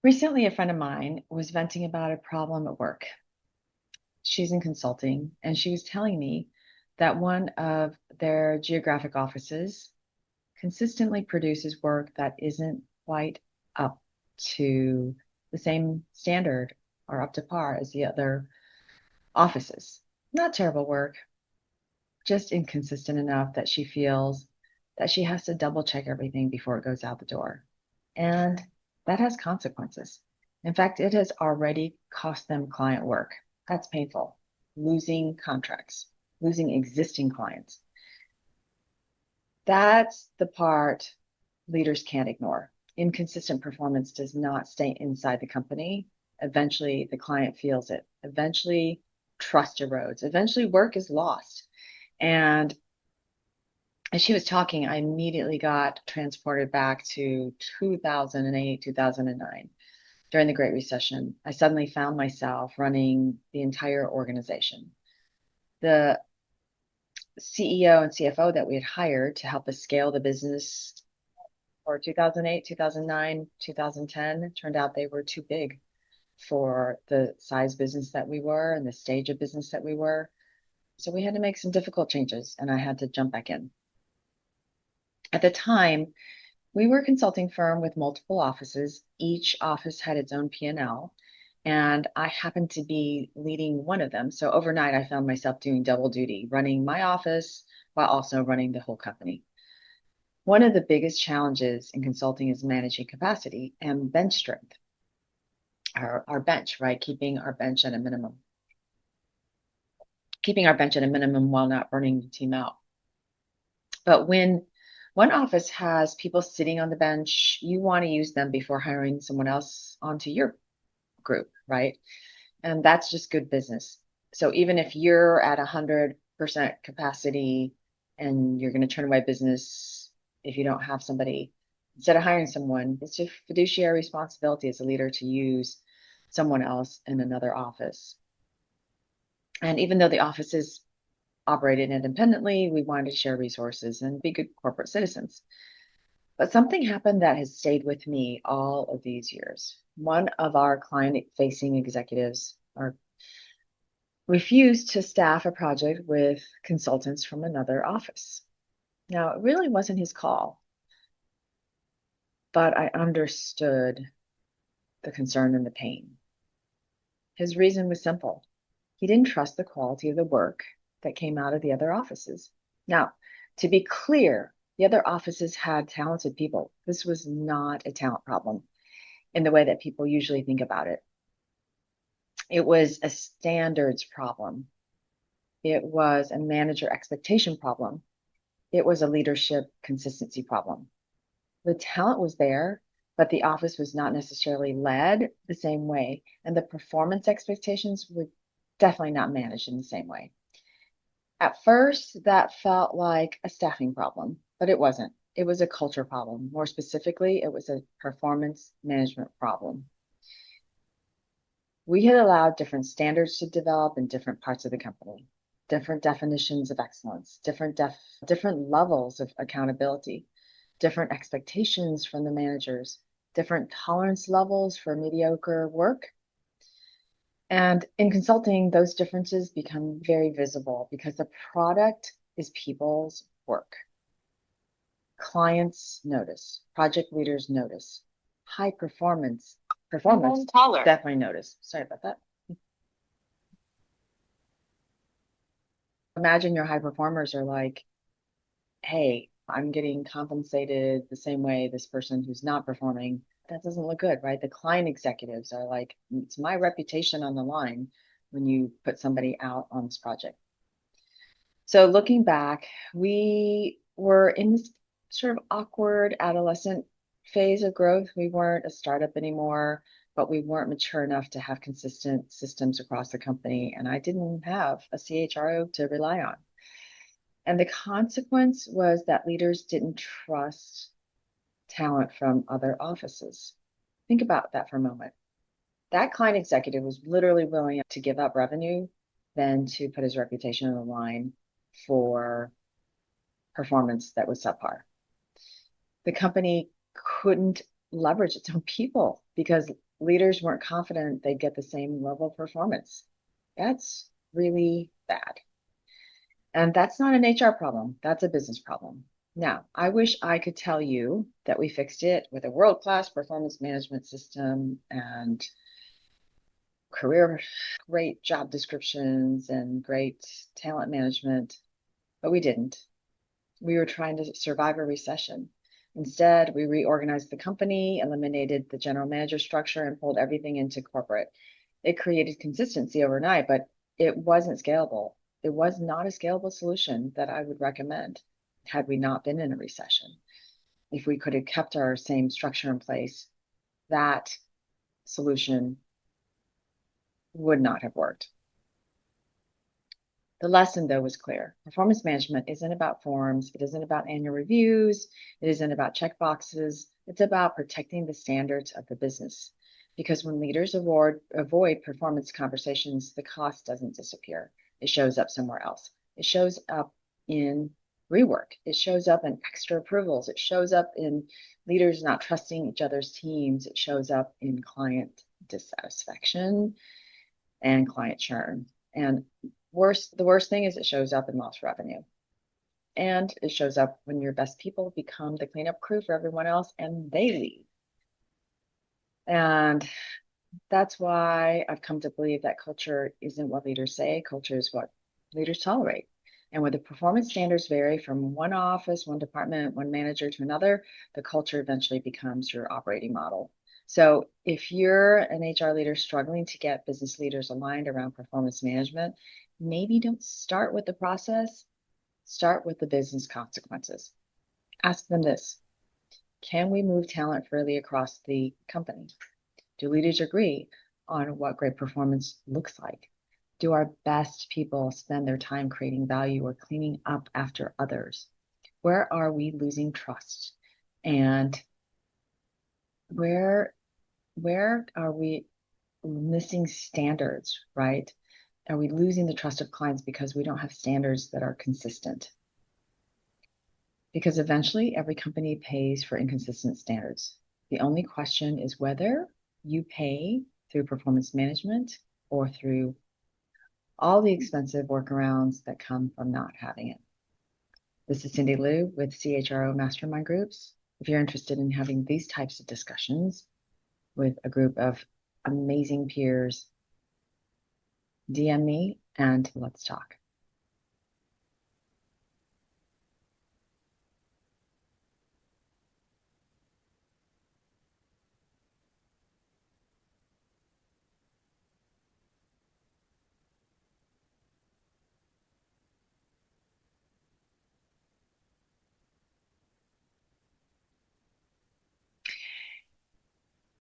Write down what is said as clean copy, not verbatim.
Recently, a friend of mine was venting about a problem at work. She's in consulting, and she was telling me that one of their geographic offices consistently produces work that isn't quite up to the same standard or up to par as the other offices. Not terrible work, just inconsistent enough that she feels that she has to double check everything before it goes out the door. And that has consequences. In fact, it has already cost them client work. That's painful. Losing contracts, losing existing clients. That's the part leaders can't ignore. Inconsistent performance does not stay inside the company. Eventually, the client feels it. Eventually, trust erodes. Eventually, work is lost. And as she was talking, I immediately got transported back to 2008, 2009 during the Great Recession. I suddenly found myself running the entire organization. The CEO and CFO that we had hired to help us scale the business for 2008, 2009, 2010 turned out they were too big for the size business that we were and the stage of business that we were. So we had to make some difficult changes, and I had to jump back in. At the time, we were a consulting firm with multiple offices. Each office had its own P&L, and I happened to be leading one of them. So overnight, I found myself doing double duty, running my office while also running the whole company. One of the biggest challenges in consulting is managing capacity and bench strength, our bench, right? Keeping our bench at a minimum while not burning the team out. But when one office has people sitting on the bench, you want to use them before hiring someone else onto your group, right? And that's just good business. So even if you're at 100% capacity and you're going to turn away business if you don't have somebody, instead of hiring someone, it's your fiduciary responsibility as a leader to use someone else in another office. And even though the offices operated independently, we wanted to share resources and be good corporate citizens. But something happened that has stayed with me all of these years. One of our client-facing executives refused to staff a project with consultants from another office. Now, it really wasn't his call, but I understood the concern and the pain. His reason was simple. He didn't trust the quality of the work that came out of the other offices. Now, to be clear, the other offices had talented people. This was not a talent problem in the way that people usually think about it. It was a standards problem. It was a manager expectation problem. It was a leadership consistency problem. The talent was there, but the office was not necessarily led the same way, and the performance expectations were definitely not managed in the same way. At first, that felt like a staffing problem, but it wasn't. It was a culture problem. More specifically, it was a performance management problem. We had allowed different standards to develop in different parts of the company, different definitions of excellence, different levels of accountability, different expectations from the managers, different tolerance levels for mediocre work. And in consulting, those differences become very visible because the product is people's work. Clients notice, project leaders notice, high performance taller. Definitely notice. Sorry about that. Imagine your high performers are like, hey, I'm getting compensated the same way this person who's not performing. That doesn't look good, right? The client executives are like, it's my reputation on the line when you put somebody out on this project. So looking back, we were in this sort of awkward adolescent phase of growth. We weren't a startup anymore, but we weren't mature enough to have consistent systems across the company. And I didn't have a CHRO to rely on. And the consequence was that leaders didn't trust talent from other offices. Think about that for a moment. That client executive was literally willing to give up revenue than to put his reputation on the line for performance that was subpar. The company couldn't leverage its own people because leaders weren't confident they'd get the same level of performance. That's really bad. And that's not an HR problem. That's a business problem. Now, I wish I could tell you that we fixed it with a world-class performance management system and career, great job descriptions and great talent management, but we didn't. We were trying to survive a recession. Instead, we reorganized the company, eliminated the general manager structure, and pulled everything into corporate. It created consistency overnight, but it wasn't scalable. It was not a scalable solution that I would recommend had we not been in a recession. If we could have kept our same structure in place, that solution would not have worked. The lesson, though, was clear. Performance management isn't about forms. It isn't about annual reviews. It isn't about checkboxes. It's about protecting the standards of the business. Because when leaders avoid performance conversations, the cost doesn't disappear. It shows up somewhere else. It shows up in rework. It shows up in extra approvals. It shows up in leaders not trusting each other's teams. It shows up in client dissatisfaction and client churn. And the worst thing is it shows up in lost revenue. And it shows up when your best people become the cleanup crew for everyone else and they leave. And that's why I've come to believe that culture isn't what leaders say, culture is what leaders tolerate. And when the performance standards vary from one office, one department, one manager to another, the culture eventually becomes your operating model. So if you're an HR leader struggling to get business leaders aligned around performance management, maybe don't start with the process, start with the business consequences. Ask them this: can we move talent freely across the company? Do leaders agree on what great performance looks like? Do our best people spend their time creating value or cleaning up after others? Where are we losing trust? And where are we missing standards, right? Are we losing the trust of clients because we don't have standards that are consistent? Because eventually every company pays for inconsistent standards. The only question is whether you pay through performance management or through all the expensive workarounds that come from not having it. This is Cindy Liu with CHRO Mastermind Groups. If you're interested in having these types of discussions with a group of amazing peers, DM me and let's talk.